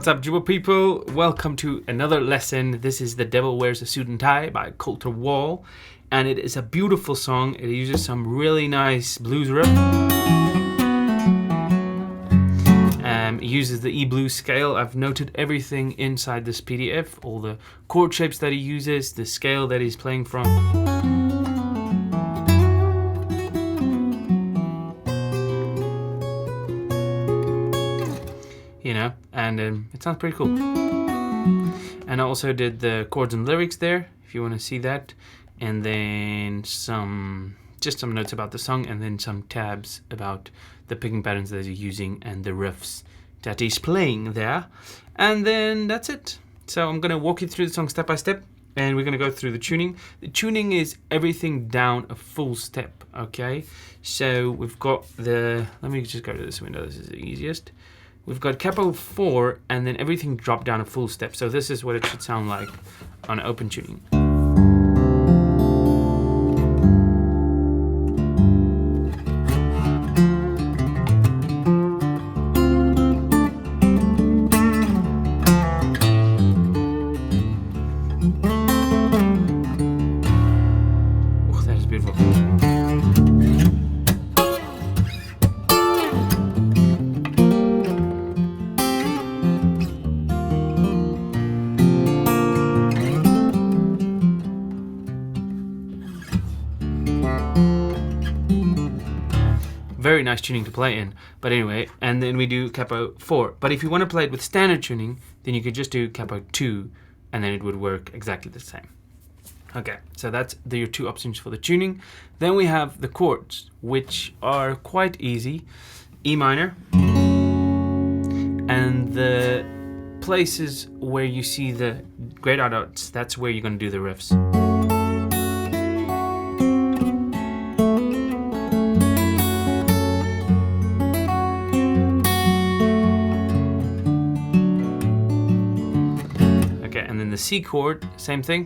What's up, Jooba people? Welcome to another lesson. This is The Devil Wears a Suit and Tie by Colter, and it is a beautiful song. It uses some really nice blues riff. It uses the E blues scale. I've noted everything inside this PDF, all the chord shapes that he uses, the scale that he's playing from. You know, and it sounds pretty cool. And I also did the chords and lyrics there, if you want to see that, and then just some notes about the song, and then some tabs about the picking patterns that he's using and the riffs that he's playing there. And then that's it. So I'm going to walk you through the song step by step, and we're going to go through the tuning. The tuning is everything down a full step, okay? So we've got let me just go to this window, this is the easiest. We've got capo 4 and then everything dropped down a full step. So this is what it should sound like on open tuning. Oh, that is beautiful. Very nice tuning to play in, but anyway, and then we do capo 4. But if you want to play it with standard tuning, then you could just do capo 2, and then it would work exactly the same. Okay, so that's your two options for the tuning. Then we have the chords, which are quite easy. E minor, and the places where you see the grayed out dots, that's where you're going to do the riffs. And then the C chord, same thing.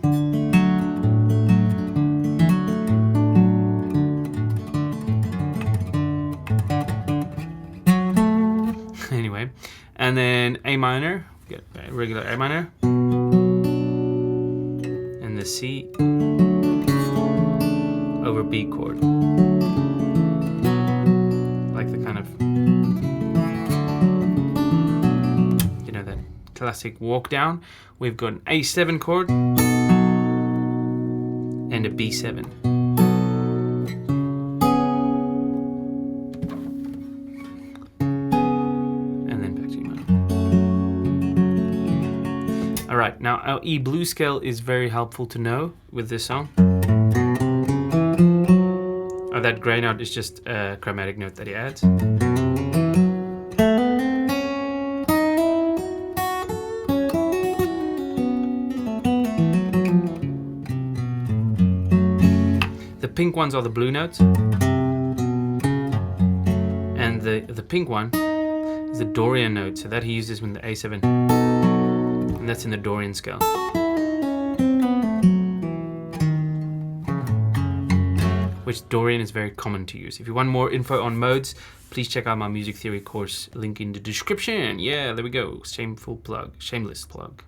Anyway, and then A minor, get a regular A minor, and the C over B chord, like the kind of, you know, that classic walk down. We've got an A7 chord and a B7. And then back to E minor. Alright, now our E blues scale is very helpful to know with this song. Oh, that gray note is just a chromatic note that he adds. The pink ones are the blue notes, and the pink one is the Dorian note, so that he uses with the A7, and that's in the Dorian scale. Which Dorian is very common to use. If you want more info on modes, please check out my music theory course, link in the description. Yeah, there we go. Shameless plug.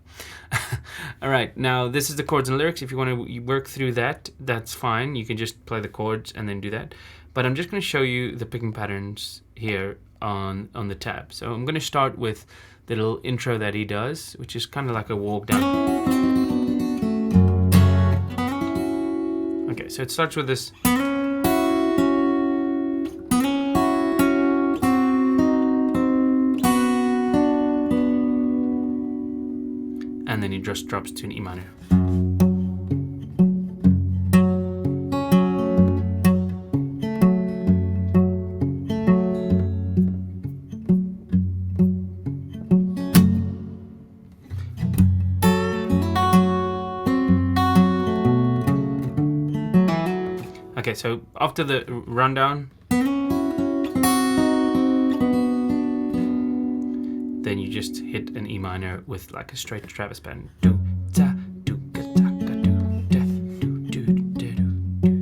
All right, now this is the chords and lyrics. If you want to work through that, that's fine. You can just play the chords and then do that. But I'm just going to show you the picking patterns here on the tab. So I'm going to start with the little intro that he does, which is kind of like a walk down. Okay, so it starts with this. And then it just drops to an E minor. Okay, so after the rundown, then you just hit an E minor with like a straight Travis pattern. Do da do ga da ga do da do do da do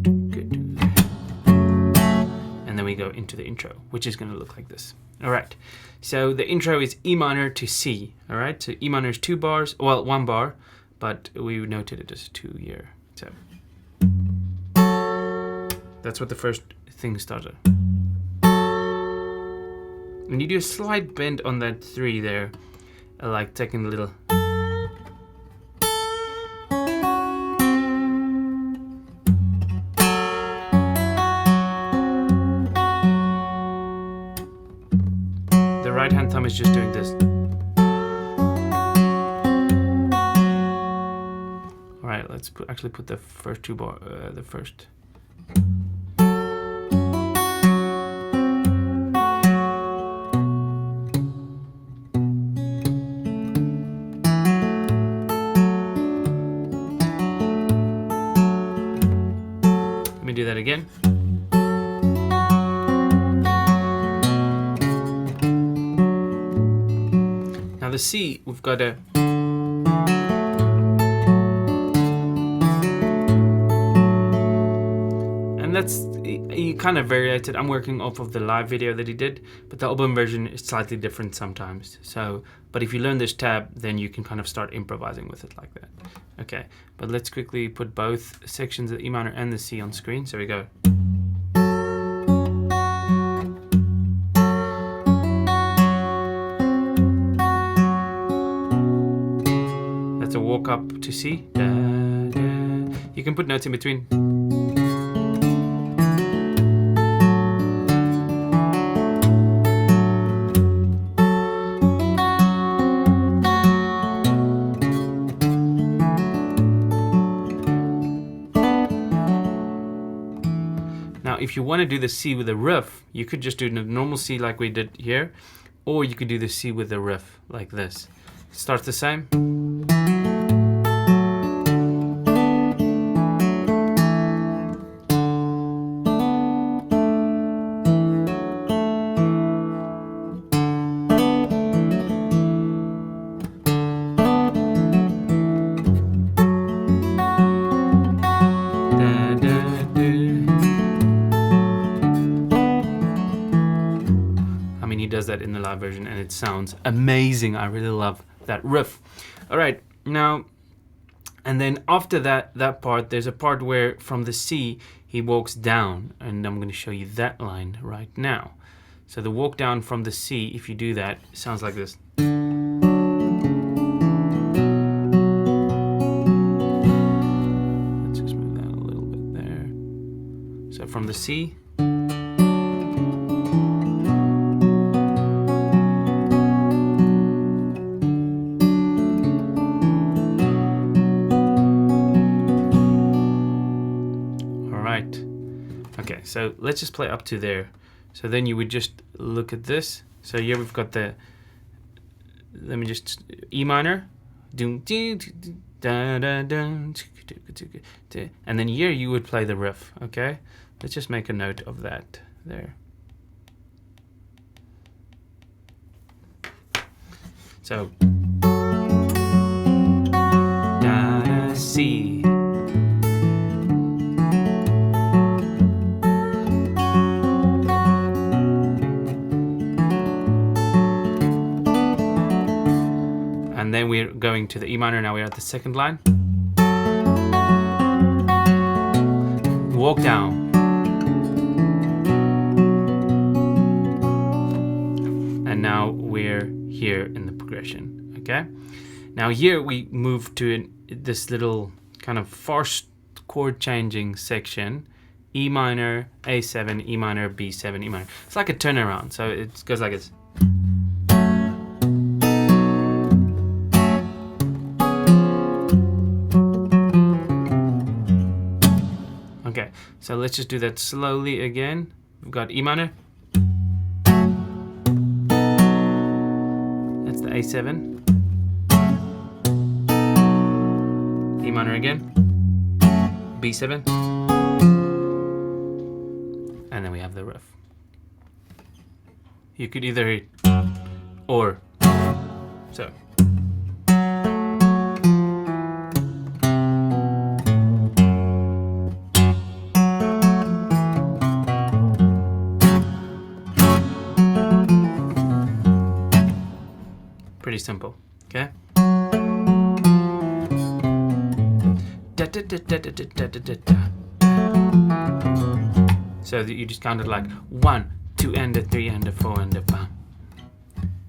do ga do. And then we go into the intro, which is going to look like this. All right, so the intro is E minor to C. All right, so E minor is 2 bars, well, 1 bar, but we noted it as 2 here. So that's what the first thing started. When you do a slight bend on that 3 there, like taking a little. The right hand thumb is just doing this. All right, let's actually put the first 2 bar, the first. Let me do that again. Now the C, we've got a. And that's, he kind of variated. I'm working off of the live video that he did, but the album version is slightly different sometimes. So, but if you learn this tab, then you can kind of start improvising with it like that. Okay, but let's quickly put both sections of the E minor and the C on screen. So we go. That's a walk up to C. Da, da. You can put notes in between. If you want to do the C with a riff, you could just do the normal C like we did here, or you could do the C with a riff like this. Starts the same. Does that in the live version and it sounds amazing. I really love that riff. All right, now, and then after that part, there's a part where from the C he walks down, and I'm going to show you that line right now. So the walk down from the C, if you do that, sounds like this. Let's just move that a little bit there. So from the C. Okay, so let's just play up to there. So then you would just look at this. So here we've got the, let me just, E minor, and then here you would play the riff, okay? Let's just make a note of that there. So, C. And then we're going to the E minor. Now we're at the second line. Walk down. And now we're here in the progression, okay? Now here we move to this little kind of forced chord changing section. E minor, A7, E minor, B7, E minor. It's like a turnaround, so it goes like this. Okay, so let's just do that slowly again. We've got E minor. That's the A7. E minor again. B7. And then we have the riff. You could either hit or. So. pretty simple. Okay. So that you just count it like 1, 2, and a 3, and a 4, and a 5.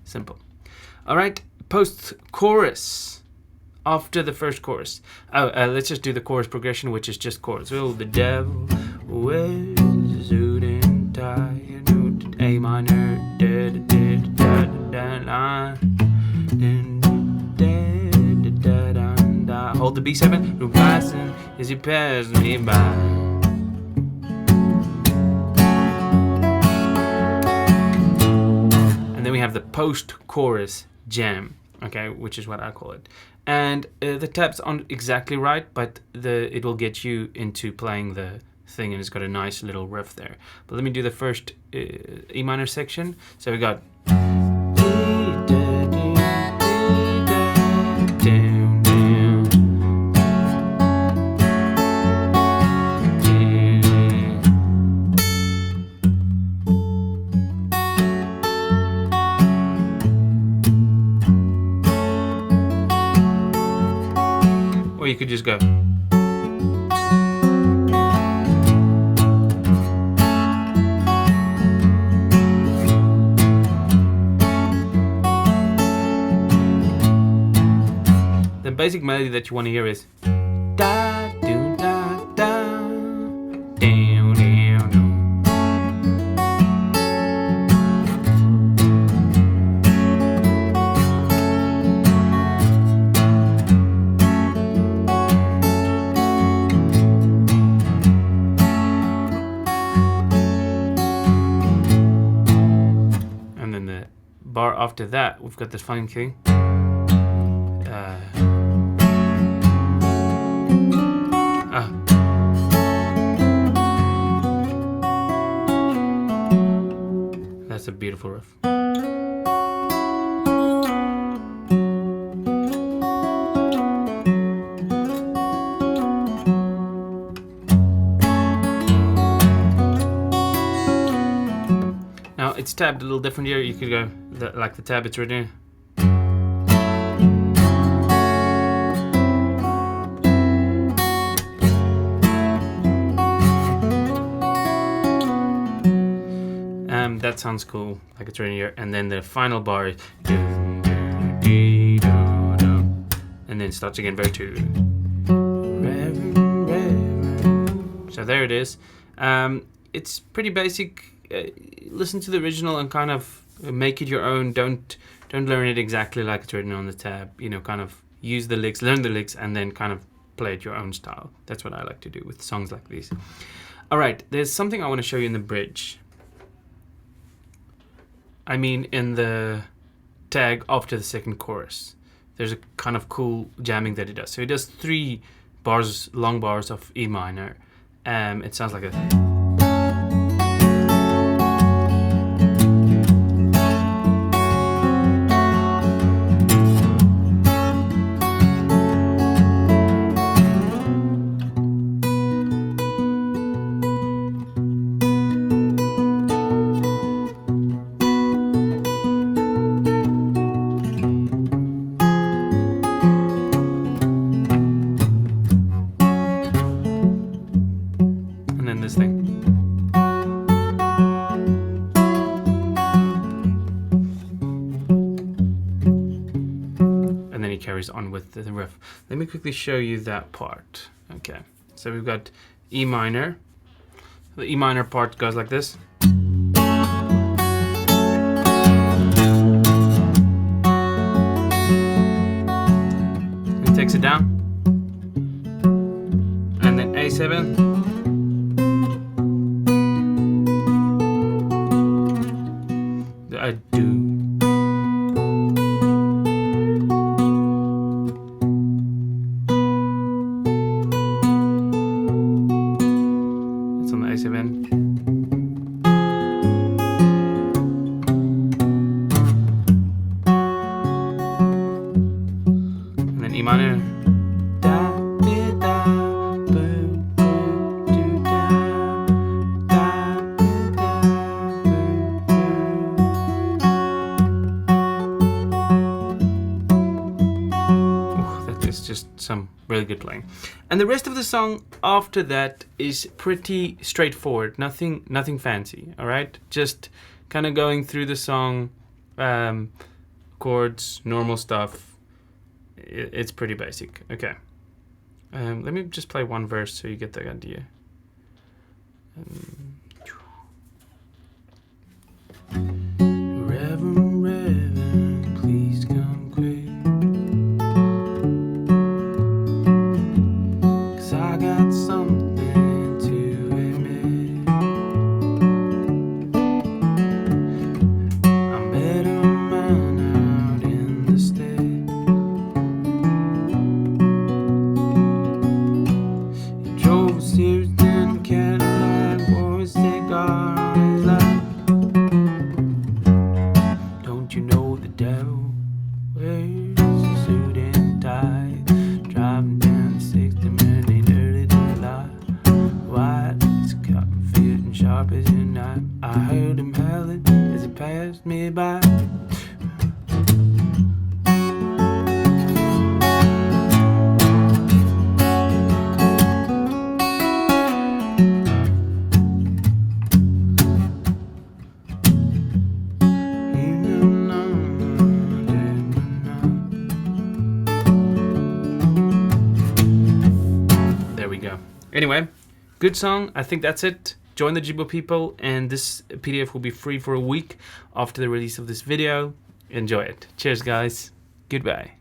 Simple. All right. Post-chorus. After the first chorus. Let's just do the chorus progression, which is just chords. Oh, the devil was suit and tie, A minor, da da da da da da, da da da. Hold the B7. Who passing as he passed me by. And then we have the post-chorus jam. Okay, which is what I call it. And the tabs aren't exactly right, but it will get you into playing the thing, and it's got a nice little riff there. But let me do the first E minor section. So we got. Or you could just go. The basic melody that you want to hear is da do da da down down down. And then the bar after that, we've got this funny thing. That's a beautiful riff. Now it's tabbed a little different here. You could go like the tab it's written. That sounds cool, like it's written here. And then the final bar is and then starts again very true. So there it is. It's pretty basic. Listen to the original and kind of make it your own. Don't learn it exactly like it's written on the tab. You know, kind of use the licks, learn the licks, and then kind of play it your own style. That's what I like to do with songs like these. All right, there's something I want to show you in the bridge. I mean, in the tag after the second chorus, there's a kind of cool jamming that he does. So he does 3 bars, long bars of E minor. It sounds like a. This thing. And then he carries on with the riff. Let me quickly show you that part. Okay, so we've got E minor. The E minor part goes like this. He takes it down. And then A7. I do. It's on the A7. And then E minor. some really good playing. And the rest of the song after that is pretty straightforward. Nothing fancy. All right, just kind of going through the song, chords, normal stuff. It's pretty basic. Okay. Let me just play one verse so you get the idea. Reverend, Reverend, please come quick, 'cause I got something to admit. I met a man out in the state. He drove a Sears and Cadillac, wore a cigar on his lap. Don't you know the devil wears a suit and tie, driving down 60 minutes in early July. White, it's cotton fit and sharp as a knife. I heard him howling as he passed me by. Anyway, good song. I think that's it. Join the Jooba people, and this PDF will be free for a week after the release of this video. Enjoy it. Cheers, guys. Goodbye.